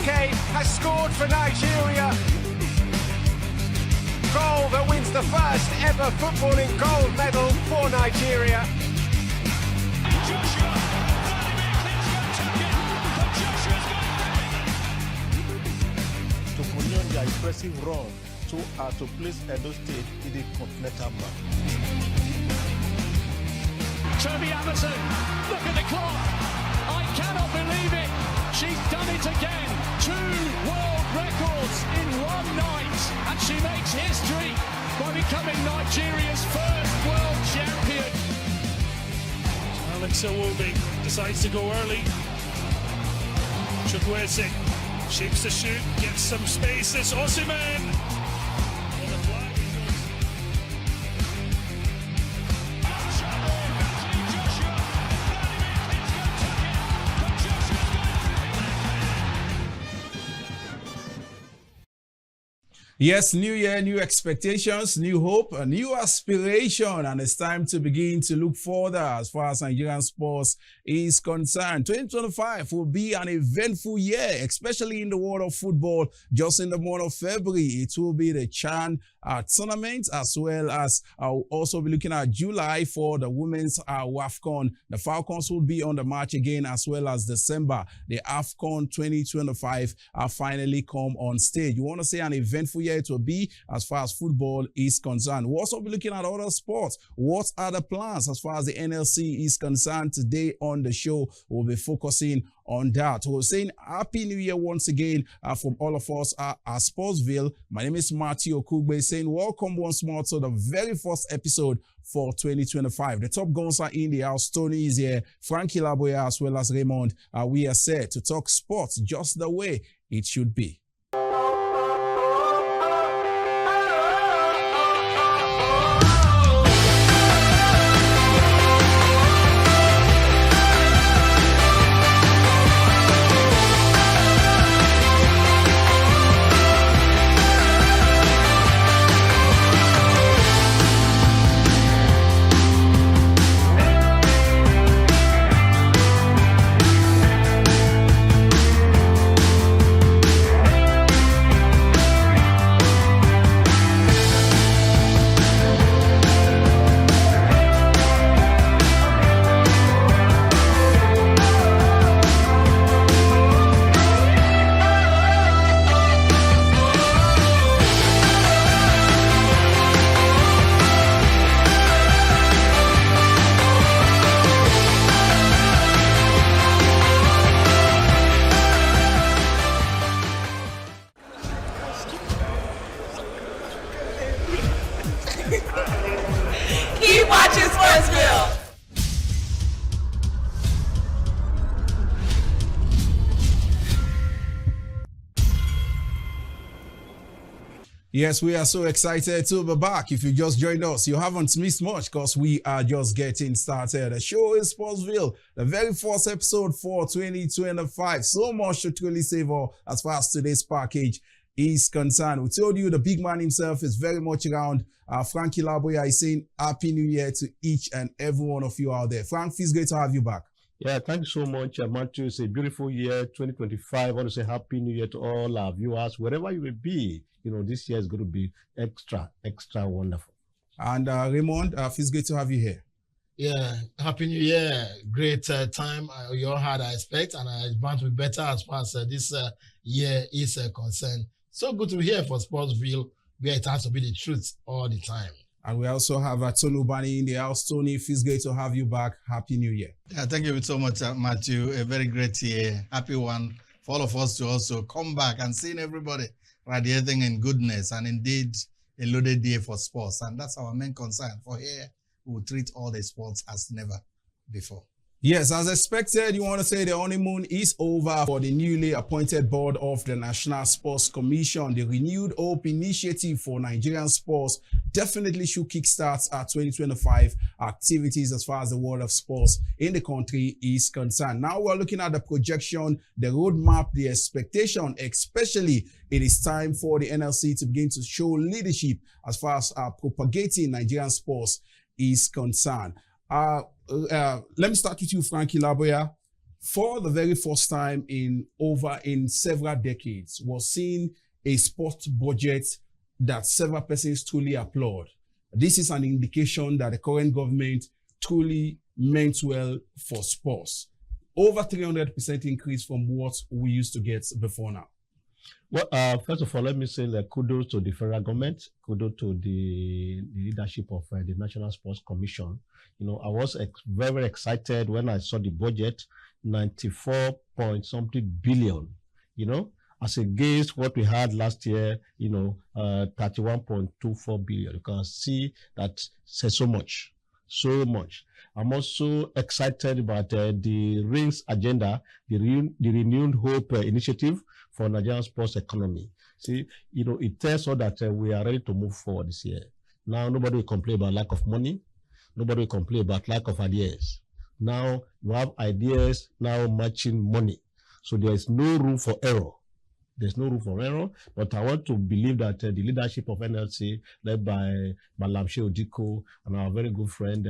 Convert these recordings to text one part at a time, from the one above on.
Chike has scored for Nigeria. Goal that wins the first ever footballing gold medal for Nigeria. Joshua, To continue their impressive run to place Edo State in the continental map. Toby Amazon, look at the clock. I cannot believe it. She's done it again. 2 world records in one night. And she makes history by becoming Nigeria's first world champion. Alex Iwobi decides to go early. Chukwueze shapes the shoot, gets some space. It's Osimhen. Yes, new year, new expectations, new hope, a new aspiration, and it's time to begin to look further as far as Nigerian sports is concerned. 2025 will be an eventful year, especially in the world of football. Just in the month of February, it will be the CHAN tournament, as well as I'll also be looking at July for the women's WAFCON. The Falcons will be on the march again, as well as December. The AFCON 2025 finally come on stage. You want to say an eventful year it will be as far as football is concerned. We'll also be looking at other sports. What are the plans as far as the NLC is concerned? Today on the show, we'll be focusing on that. We're saying Happy New Year once again from all of us at Sportsville. My name is Matthew Okugbe saying welcome once more to the very first episode for 2025. The top guns are in the house. Tony is here, Frankie Laboya, as well as Raymond. We are set to talk sports just the way it should be. Keep watching Sportsville. Yes, we are so excited to be back. If you just joined us, you haven't missed much because we are just getting started. The show is Sportsville, the very first episode for 2025. So much to truly savor as far as today's package is concerned. We told you the big man himself is very much around. Frankie Laboya is saying Happy New Year to each and every one of you out there. Frank, it's great to have you back. Yeah, thank you so much, Matthew. It's a beautiful year, 2025. I want to say Happy New Year to all our viewers, wherever you will be. You know, this year is going to be extra wonderful. And Raymond, it's great to have you here. Yeah, Happy New Year. Great time you all had, I expect, and it's bound to be better as far as this year is concerned. So good to be here for Sportsville, where it has to be the truth all the time. And we also have Tony Ubani in the house. Tony, it feels great to have you back. Happy New Year. Yeah, thank you so much, Matthew. A very great year. Happy one for all of us to also come back and seeing everybody radiating in goodness and indeed a loaded year for sports. And that's our main concern. For here, we will treat all the sports as never before. Yes, as expected, you want to say the honeymoon is over for the newly appointed board of the National Sports Commission. The Renewed Hope Initiative for Nigerian sports definitely should kickstart our 2025 activities as far as the world of sports in the country is concerned. Now we're looking at the projection, the roadmap, the expectation, especially it is time for the NLC to begin to show leadership as far as propagating Nigerian sports is concerned. Let me start with you, Frankie Laboya. for the very first time in several decades, was seeing a sports budget that several persons truly applaud. This is an indication that the current government truly meant well for sports. Over 300% increase from what we used to get before now. Well, first of all, let me say kudos to the federal government, kudos to the leadership of the National Sports Commission. You know, I was very excited when I saw the budget, 94 point something billion, you know, as against what we had last year, you know, 31.24 billion. You can see that says so much. So much. I'm also excited about the RINGS agenda, the Renewed Hope initiative for Nigerian sports economy. See, you know, it tells us that we are ready to move forward this year. Now, nobody will complain about lack of money. Nobody will complain about lack of ideas. Now, you have ideas now matching money. So there is no room for error. There's no room for error, but I want to believe that the leadership of NLC, led by Malam Shehu and our very good friend,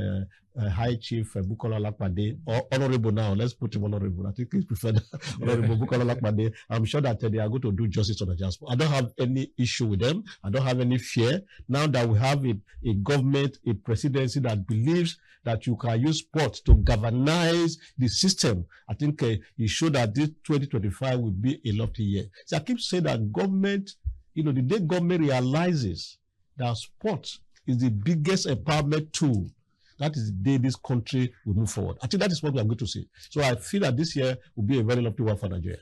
High Chief Bukola Lakpade, or Honorable now, let's put him Honorable. I think he's preferred Honorable Bukola Lakpade. I'm sure that they are going to do justice on the Nigerian sport. I don't have any issue with them. I don't have any fear. Now that we have a government, a presidency that believes that you can use sport to galvanize the system, I think it showed that this 2025 will be a lofty year. So I keep saying that government, you know, the day government realizes that sport is the biggest empowerment tool, that is the day this country will move forward. I think that is what we are going to see. So I feel that this year will be a very lovely one for Nigeria.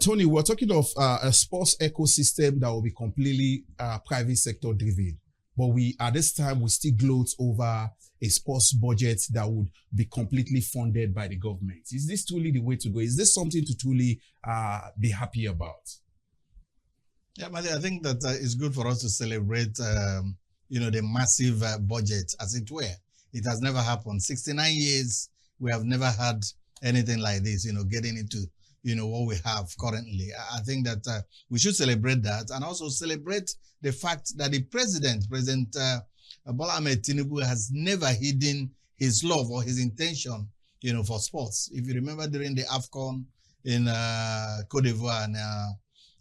Tony, we're talking of a sports ecosystem that will be completely private sector driven. But at this time, we still gloat over a sports budget that would be completely funded by the government. Is this truly the way to go? Is this something to truly be happy about? Yeah, Matthew, I think that it's good for us to celebrate, you know, the massive budget, as it were. It has never happened. 69 years, we have never had anything like this, you know, getting into, you know, what we have currently. I think that we should celebrate that, and also celebrate the fact that the President Bola Ahmed Tinubu, has never hidden his love or his intention, you know, for sports. If you remember during the AFCON in Cote d'Ivoire, and,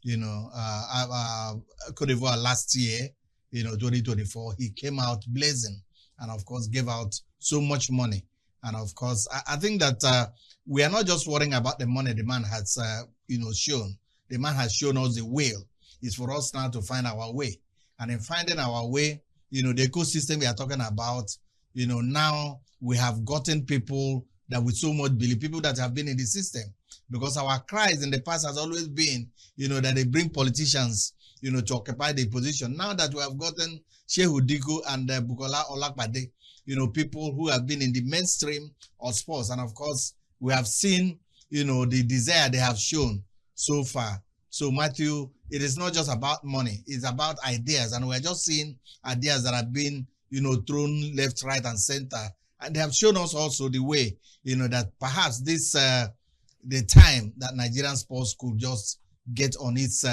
you know, Cote d'Ivoire last year, you know, 2024, he came out blazing and, of course, gave out so much money. And, of course, I think that we are not just worrying about the money the man has, you know, shown. The man has shown us the will. It's for us now to find our way. And in finding our way, you know, the ecosystem we are talking about, you know, now we have gotten people that with so much belief, people that have been in the system. Because our cries in the past has always been, you know, that they bring politicians, you know, to occupy the position. Now that we have gotten Shehu Diko and Bukola Olakpade, you know, people who have been in the mainstream of sports. And of course, we have seen, you know, the desire they have shown so far. So, Matthew, it is not just about money. It's about ideas. And we're just seeing ideas that have been, you know, thrown left, right, and center. And they have shown us also the way, you know, that perhaps this, the time that Nigerian sports could just get on its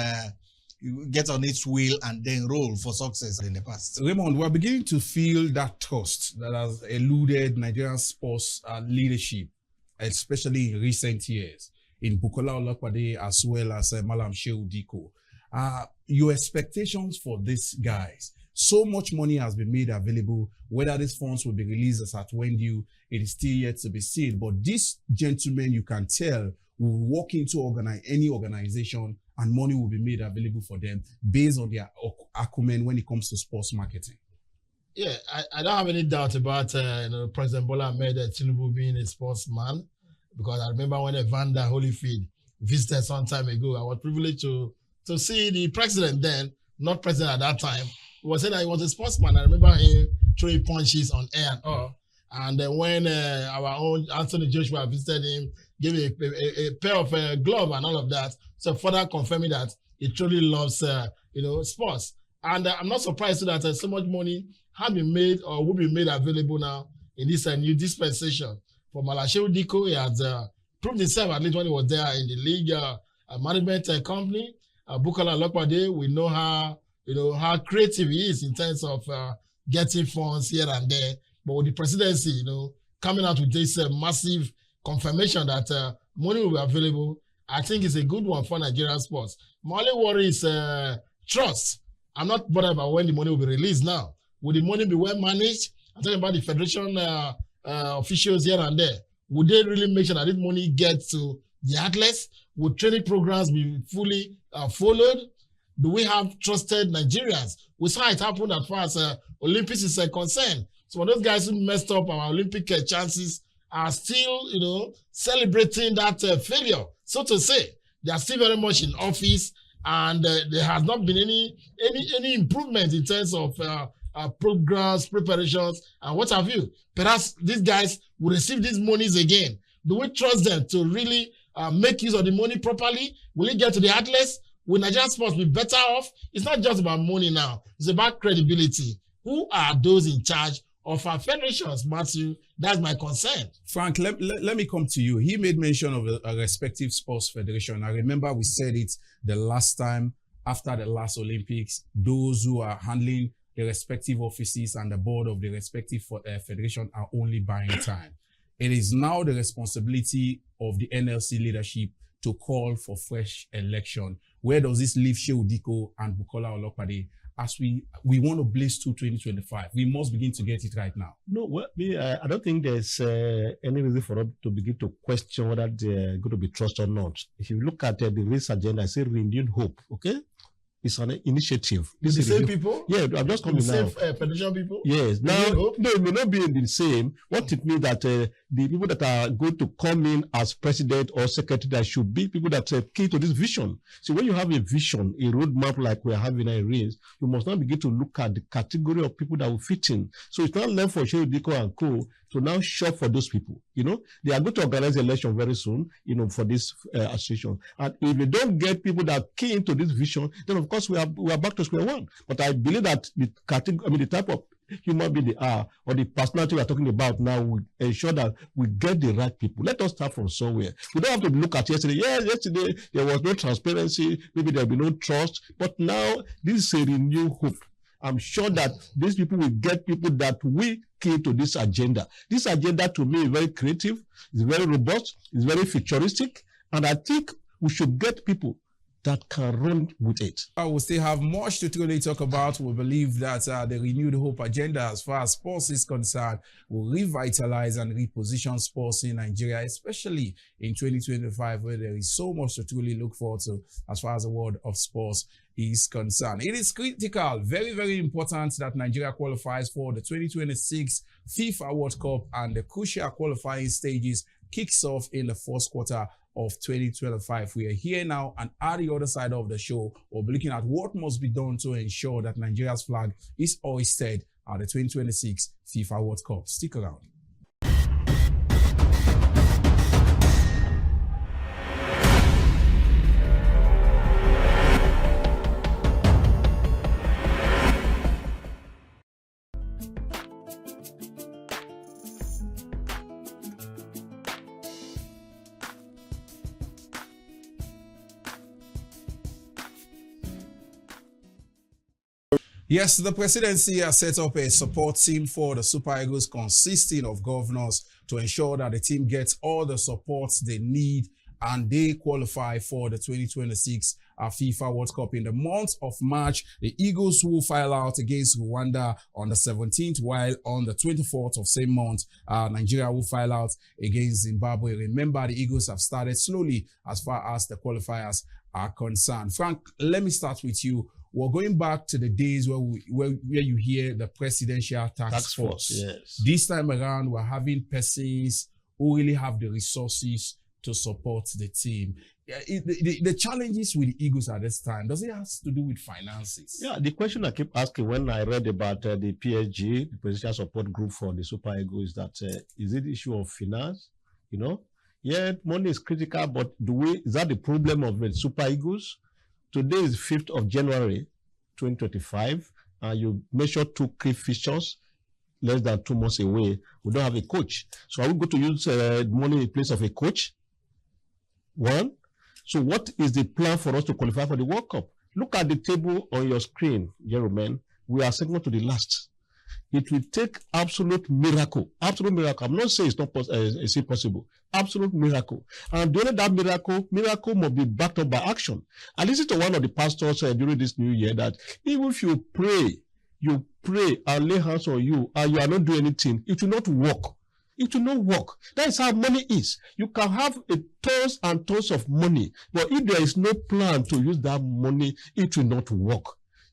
wheel and then roll for success in the past. Raymond, we're beginning to feel that trust that has eluded Nigerian sports leadership, especially in recent years, in Bukola Olakpade as well as Malam Shehu Diko. Your expectations for these guys? So much money has been made available. Whether these funds will be released as at when due, it is still yet to be seen. But these gentlemen, you can tell, will walk into any organization and money will be made available for them based on their acumen when it comes to sports marketing. Yeah, I don't have any doubt about you know, President Bola Ahmed Tinubu being a sportsman, because I remember when Evander Holyfield visited some time ago, I was privileged to see the president then, not president at that time, who was saying that he was a sportsman. I remember him throwing punches on air and all. And then when our own Anthony Joshua visited him, gave him a pair of gloves and all of that, so further confirming that he truly loves, you know, sports. And I'm not surprised that so much money has been made or will be made available now in this new dispensation. For Malam Shehu Diko, he has proved himself, at least when he was there in the league management company. Bukola Olakpade, we know how creative he is in terms of getting funds here and there. But with the presidency, you know, coming out with this massive confirmation that money will be available. I think it's a good one for Nigerian sports. My only worry is trust. I'm not bothered about when the money will be released now. Will the money be well managed? I'm talking about the federation officials here and there. Would they really make sure that this money gets to the athletes? Would training programs be fully followed? Do we have trusted Nigerians? We saw it happen as far as Olympics is concerned. So those guys who messed up our Olympic chances are still, celebrating that failure. So to say, they are still very much in office, and there has not been any improvement in terms of programs, preparations, and what have you. Perhaps these guys will receive these monies again. Do we trust them to really make use of the money properly? Will it get to the athletes? Will Nigerian sports be better off? It's not just about money now. It's about credibility. Who are those in charge of our federations, Matthew? That's my concern. Frank, let me come to you. He made mention of a respective sports federation. I remember we said it the last time after the last Olympics. Those who are handling the respective offices and the board of the respective federation are only buying time. It is now the responsibility of the NLC leadership to call for fresh election. Where does this leave Shehu Diko and Bukola Olopade? As we want to blaze to 2025, we must begin to get it right now. No, well, I don't think there's any reason for us to begin to question whether they're going to be trusted or not. If you look at the race agenda, I say renewed hope, okay? It's an initiative. This is the same people? Yeah, I'm just coming now. The same federation people? Yes. Now, no, it may not be the same. What it means that the people that are going to come in as president or secretary, that should be people that are key to this vision. So when you have a vision, a roadmap like we're having in race, you must now begin to look at the category of people that will fit in. So it's not left for Shehu Diko and co to now shop for those people. They are going to organize an election very soon, for this association. And if they don't get people that are key into this vision, then of course we are back to square one. But I believe that the category, the type of human being they are, or the personality we are talking about now, will ensure that we get the right people. Let us start from somewhere. We don't have to look at yesterday. Yes, yesterday there was no transparency, maybe there will be no trust, but now this is a renewed hope. I'm sure that these people will get people that will key to this agenda. This agenda to me is very creative, it's very robust, it's very futuristic, and I think we should get people that can run with it. I will still have much to truly talk about. We believe that the renewed hope agenda as far as sports is concerned will revitalize and reposition sports in Nigeria, especially in 2025, where there is so much to truly look forward to as far as the world of sports is concerned. It is critical, very, very important that Nigeria qualifies for the 2026 FIFA World Cup, and the crucial qualifying stages kicks off in the first quarter of 2025. We are here now, and at the other side of the show, we'll be looking at what must be done to ensure that Nigeria's flag is hoisted at the 2026 FIFA World Cup. Stick around. Yes, the presidency has set up a support team for the Super Eagles consisting of governors to ensure that the team gets all the support they need and they qualify for the 2026 FIFA World Cup. In the month of March, the Eagles will file out against Rwanda on the 17th, while on the 24th of same month, Nigeria will file out against Zimbabwe. Remember, the Eagles have started slowly as far as the qualifiers are concerned. Frank, let me start with you. We're going back to the days where you hear the presidential task force. Yes. This time around, we're having persons who really have the resources to support the team. The challenges with the Eagles at this time, does it have to do with finances? Yeah, the question I keep asking when I read about the PSG, the Presidential Support Group for the Super Eagles, is that is it the issue of finance? Yeah, money is critical, but is that the problem of the Super Eagles? Today is 5th of January, 2025, and you measure 2 key fixtures less than 2 months away. We don't have a coach. So are we going to use money in place of a coach? One. So what is the plan for us to qualify for the World Cup? Look at the table on your screen, gentlemen. We are second to the last. It will take absolute miracle. Absolute miracle. I'm not saying it's impossible. Absolute miracle. And during that miracle must be backed up by action. I listened to one of the pastors during this new year that even if you pray and lay hands on you and you are not doing anything, it will not work. It will not work. That is how money is. You can have tons and tons of money, but if there is no plan to use that money, it will not work.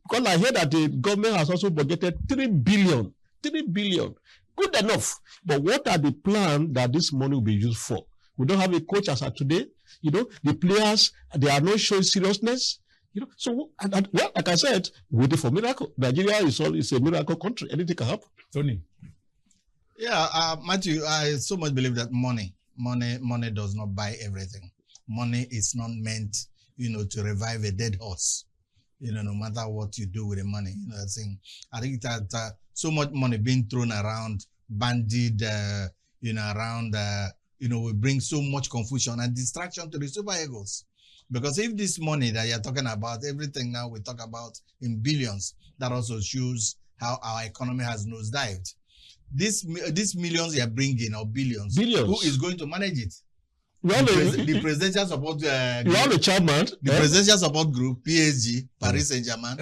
Because I hear that the government has also budgeted 3 billion. 3 billion. Good enough. But what are the plans that this money will be used for? We don't have a coach as of today. The players, they are not showing seriousness. So, well, like I said, waiting for miracle. Nigeria is a miracle country. Anything can happen. Tony. Yeah, Matthew, I so much believe that money does not buy everything. Money is not meant, to revive a dead horse. No matter what you do with the money, I think that so much money being thrown around, bandied, around, will bring so much confusion and distraction to the Super Eagles. Because if this money that you're talking about, everything now we talk about in billions, that also shows how our economy has nosedived. These millions you're bringing, or billions, who is going to manage it? The presidential support group, the chairman. The presidential support group, PSG, Paris Saint-Germain,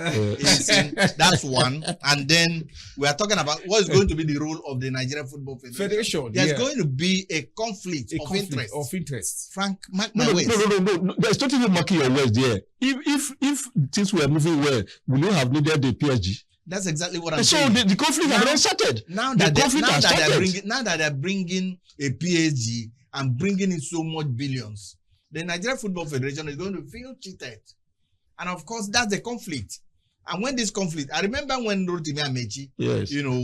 that's one. And then we are talking about what is going to be the role of the Nigerian Football Federation. There's going to be a conflict of interest. Frank, mark my words. No. There's not even marking your words there. If things were moving well, will you have needed the PSG? That's exactly what I'm saying. So the conflict has already started. Now that they're bringing a PSG and bringing in so much billions, the Nigerian Football Federation is going to feel cheated. And of course, that's the conflict. And when this conflict, I remember when Rotimi Amechi,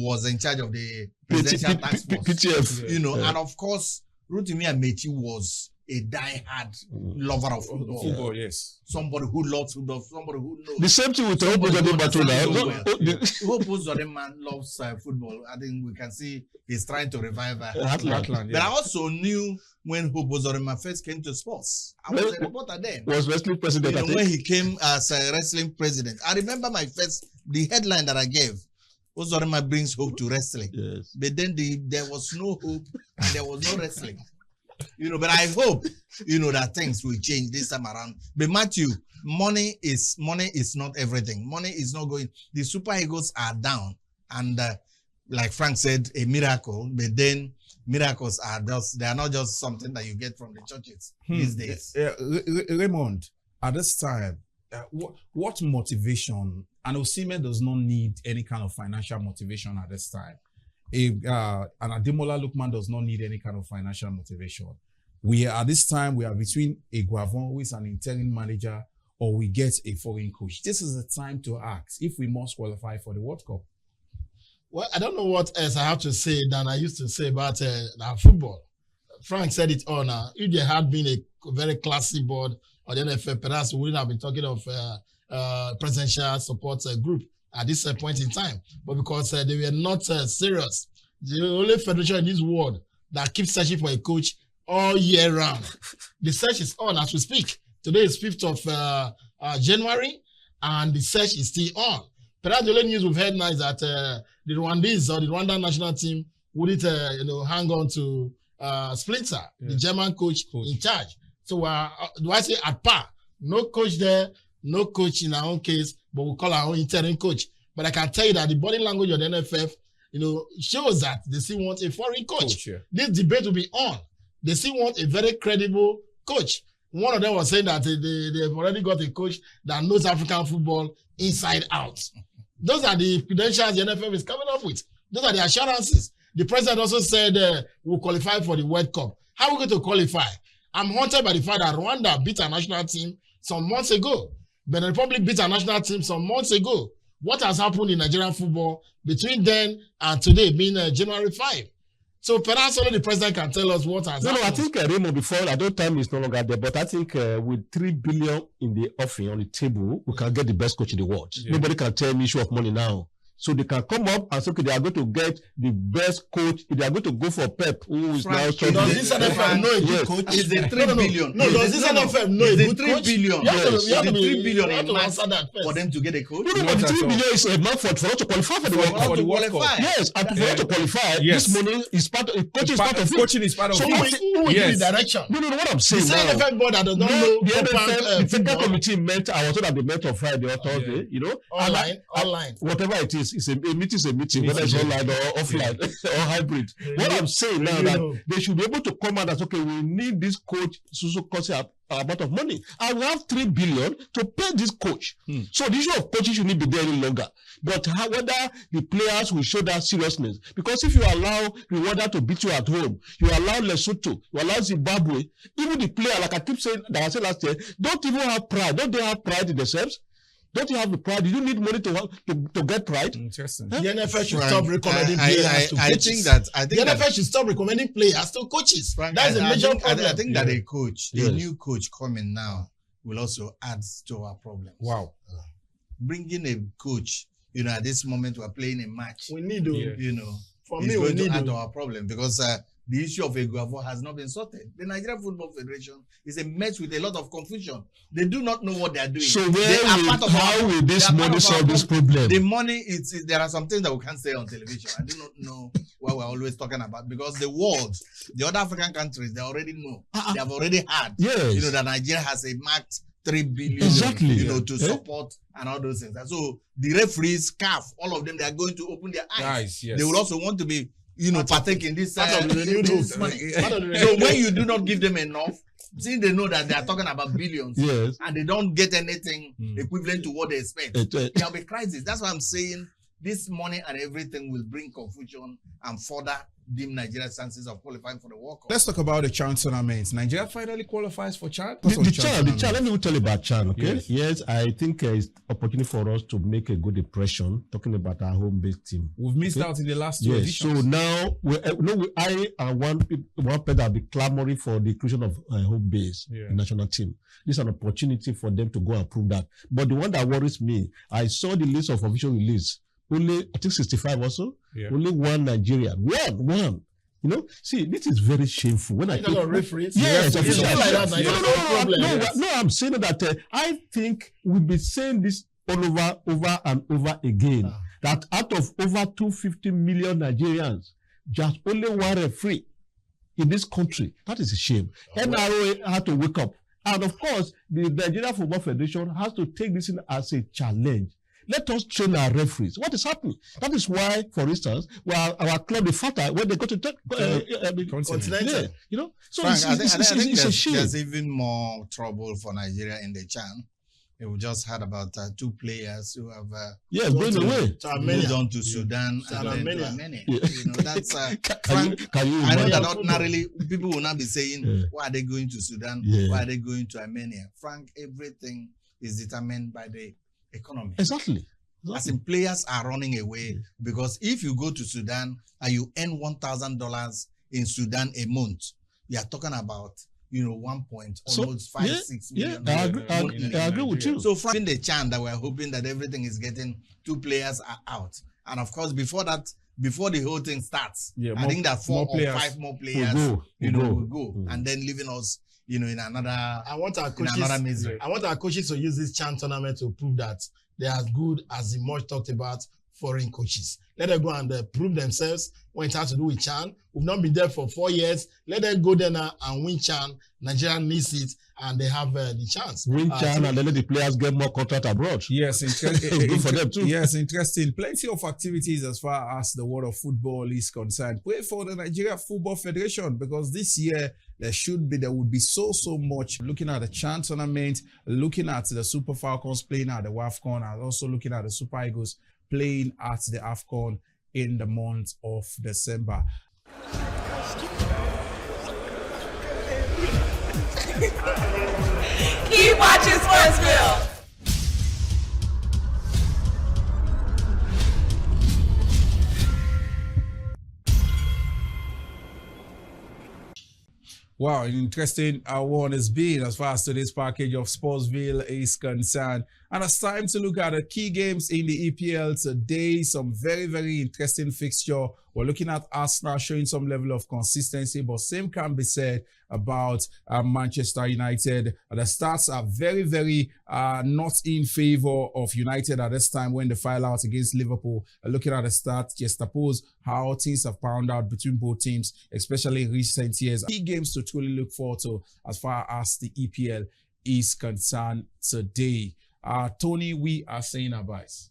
was in charge of the presidential task force, PTF, and of course, Rotimi Amechi was a die-hard lover of football. Yes. Somebody who loves football, somebody who knows. The same thing with Hope Uzodinma loves football. I think we can see he's trying to revive Heartland. But I also knew when Hope Uzodinma first came to sports. I was a reporter then. Was wrestling president, when he came as a wrestling president. I remember the headline that I gave. Uzodinma brings hope to wrestling. Yes. But then there was no hope and there was no wrestling. But I hope, that things will change this time around. But Matthew, money is not everything. Money is not going. The Super Eagles are down. And like Frank said, a miracle. But then miracles they are not just something that you get from the churches these days. Raymond, at this time, what motivation, and Osimhen does not need any kind of financial motivation at this time. And Ademola Lookman does not need any kind of financial motivation. At this time, we are between a Guavon, who is an interim manager, or we get a foreign coach. This is the time to ask if we must qualify for the World Cup. Well, I don't know what else I have to say than I used to say about our football. Frank said it all now. If there had been a very classy board or the NFL, perhaps we wouldn't have been talking of presidential support group at this point in time. But because they were not serious, the only federation in this world that keeps searching for a coach all year round. The search is on as we speak. Today is 5th of January, and the search is still on. Perhaps the only news we've heard now is that the Rwandese or the Rwandan national team wouldn't hang on to Splinter, the German coach in charge. So do I say at par? No coach there, no coach in our own case, but we'll call our own interim coach. But I can tell you that the body language of the NFF, shows that they still want a foreign coach. This debate will be on. They still want a very credible coach. One of them was saying that they've already got a coach that knows African football inside out. Those are the credentials the NFF is coming up with. Those are the assurances. The president also said we'll qualify for the World Cup. How are we going to qualify? I'm haunted by the fact that Rwanda beat our national team some months ago. Benin Republic beat our national team some months ago. What has happened in Nigerian football between then and today, being January 5? So perhaps only the president can tell us what has happened. No, I think Raymond, before, at that time is no longer there, but I think with 3 billion in the offering on the table, we can get the best coach in the world. Yeah. Nobody can tell me issue of money now. So they can come up and say, okay, they are going to get the best coach. They are going to go for Pep, who is now does this NFL know a good coach? Is the 3 billion? No, does this NFL know a good coach? 3 billion. Yes. You have to 3 billion you have to in answer that match for them to get a coach. No, but the 3 billion is enough for us to qualify for the World Cup. For the World Cup. Yes, and for us to qualify, Yes. this money is part of coaching is part of it. Coaching is part of So it. Who will give the direction? No, what I'm The saying same now. NFL board that does not No, know the NFL, the technical football. committee met. I was told that they met on Friday or Thursday. You know, Online. whatever it is a meeting is a meeting, whether it's online or offline or hybrid. What I'm saying now that they should be able to come out and say, okay, we need this coach so cost a amount of money, and we have 3 billion to pay this coach. So the issue of coaching shouldn't be there any longer. But whether the players will show that seriousness, because if you allow Rwanda to beat you at home, you allow Lesotho, you allow Zimbabwe, even the player, like I keep saying, that I said last year, don't even have pride. Don't they have pride in themselves? Don't you have the pride? Do you need money to get pride? Interesting. The NFL should stop recommending players to coaches. The NFL should stop recommending players to coaches. That's a major problem. I think that a coach, a new coach coming now, will also add to our problems. Wow. Bringing a coach, at this moment we're playing a match. We need to, for me, it's we going to need add to to. our problem because the issue of Eguavo has not been sorted. The Nigerian Football Federation is a mess with a lot of confusion. They do not know what they are doing. So how will this money solve this problem? The money, there are some things that we can't say on television. I do not know what we're always talking about because the world, the other African countries, they already know. They have already had. Yes. That Nigeria has a marked 3 billion, exactly. To support and all those things. And so the referees, CAF, all of them, they are going to open their eyes. Yes. They will also want to be, partake in this part of the this money. So when you do not give them enough, since they know that they are talking about billions, and they don't get anything equivalent to what they expect, there'll be crisis. That's why I'm saying this money and everything will bring confusion and further dim Nigeria's chances of qualifying for the World Cup. Let's talk about the CHAN tournament. Nigeria finally qualifies for CHAN. The CHAN. Let me tell you about CHAN. Okay. Yes, I think it's opportunity for us to make a good impression. Talking about our home-based team, we've missed out in the last 2 editions. So now, I and one person have been clamoring for the inclusion of home base in national team. This is an opportunity for them to go and prove that. But the one that worries me, I saw the list of official release. Only, I think 65 also. Only one Nigerian. One. See, this is very shameful. When I talk about referees, yes, it's not like that. No, I'm saying that I think we'll be saying this all over and over again. That out of over 250 million Nigerians, just only one referee in this country. That is a shame. NRA had to wake up, and of course, the Nigerian Football Federation has to take this in as a challenge. Let us train our referees. What is happening? That is why, for instance, our club, the Fata, when they go to Continental, so Frank, it's a shame. There's even more trouble for Nigeria in the CHAN. We just heard about 2 players who have going away. Moved on to Sudan and then to Armenia. That's Frank. I know that ordinarily people will not be saying, why are they going to Sudan? Why are they going to Armenia? Frank, everything is determined by the economy. Exactly. As in, players are running away because if you go to Sudan and you earn $1,000 in Sudan a month, you are talking about almost 5-6 million. I agree with you. So from the CHAN that we're hoping that everything is getting, 2 players are out, and of course before the whole thing starts, I think that 4 or 5 more players will go, and then leaving us. In another. I want our coaches to use this CHAN tournament to prove that they're as good as the much talked about foreign coaches. Let them go and prove themselves when it has to do with CHAN. We've not been there for 4 years. Let them go there now and win CHAN. Nigeria needs it, and they have the chance. Win CHAN and then let the players get more contract abroad. Yes, good for them too. Yes, interesting. Plenty of activities as far as the world of football is concerned. Pray for the Nigeria Football Federation because this year there would be so much. Looking at the CHAN tournament, looking at the Super Falcons playing at the WAFCON, and also looking at the Super Eagles playing at the AFCON in the month of December. Keep watching Sportsville. Wow, an interesting one has been as far as today's package of Sportsville is concerned. And it's time to look at the key games in the EPL today. Some very, very interesting fixture. We're looking at Arsenal showing some level of consistency, but same can be said about Manchester United. The stats are very, very not in favor of United at this time when they file out against Liverpool. Looking at the stats, just suppose how things have panned out between both teams, especially in recent years. Key games to truly look forward to as far as the EPL is concerned today. Tony, we are saying our buys.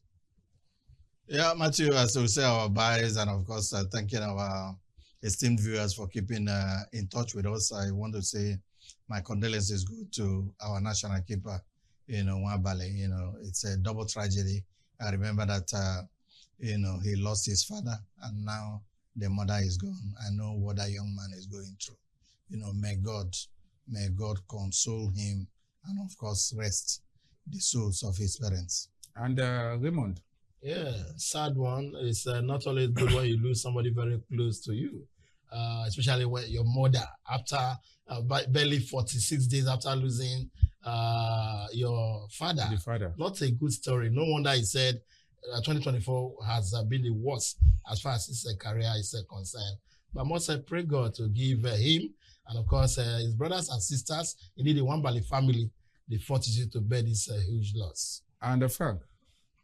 Yeah, Matthew, as we say our buys, and of course, thanking our esteemed viewers for keeping in touch with us. I want to say my condolences go to our national keeper, Nwabali. It's a double tragedy. I remember that, he lost his father and now the mother is gone. I know what that young man is going through. May God console him and of course rest the souls of his parents. And Raymond. Yeah, sad one. It's not always good when you lose somebody very close to you, especially when your mother, after barely 46 days after losing your father. The father. Not a good story. No wonder he said 2024 has been the worst as far as his career is concerned. But I must pray God to give him and of course his brothers and sisters, indeed the Nwabali family, the fortitude to bear this huge loss. And Frank.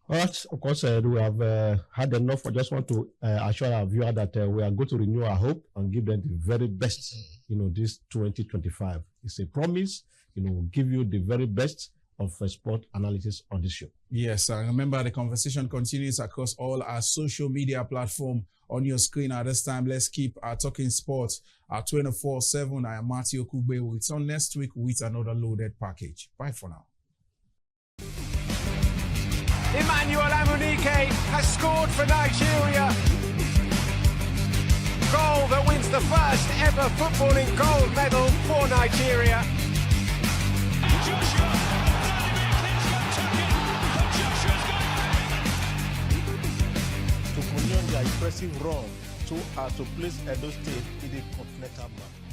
All right, of course, we have had enough. I just want to assure our viewer that we are going to renew our hope and give them the very best, this 2025. It's a promise, we'll give you the very best of sport analysis on this show. Yes, and remember the conversation continues across all our social media platforms on your screen at this time. Let's keep talking sports 24/7. I am Matthew Kugbe. We'll return next week with another loaded package. Bye for now. Emmanuel Amunike has scored for Nigeria. Goal that wins the first ever footballing gold medal for Nigeria. To continue their impressive run to place Edo State in the continental map.